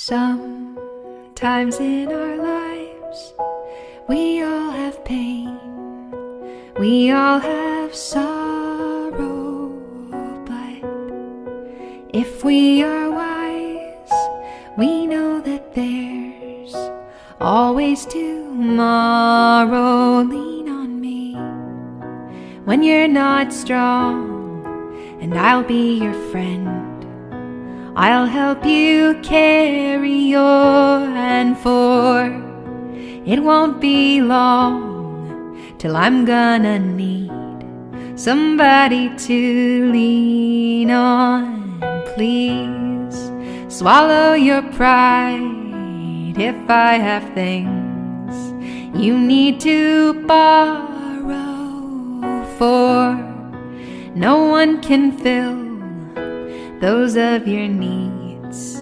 Sometimes in our lives, we all have pain, we all have sorrow, but if we are wise, we know that there's always tomorrow. Lean on me when you're not strong, and I'll be your friend. I'll help you carry your hand, for it won't be long till I'm gonna need somebody to lean on. Please swallow your pride if I have things you need to borrow, for no one can fill those of your needs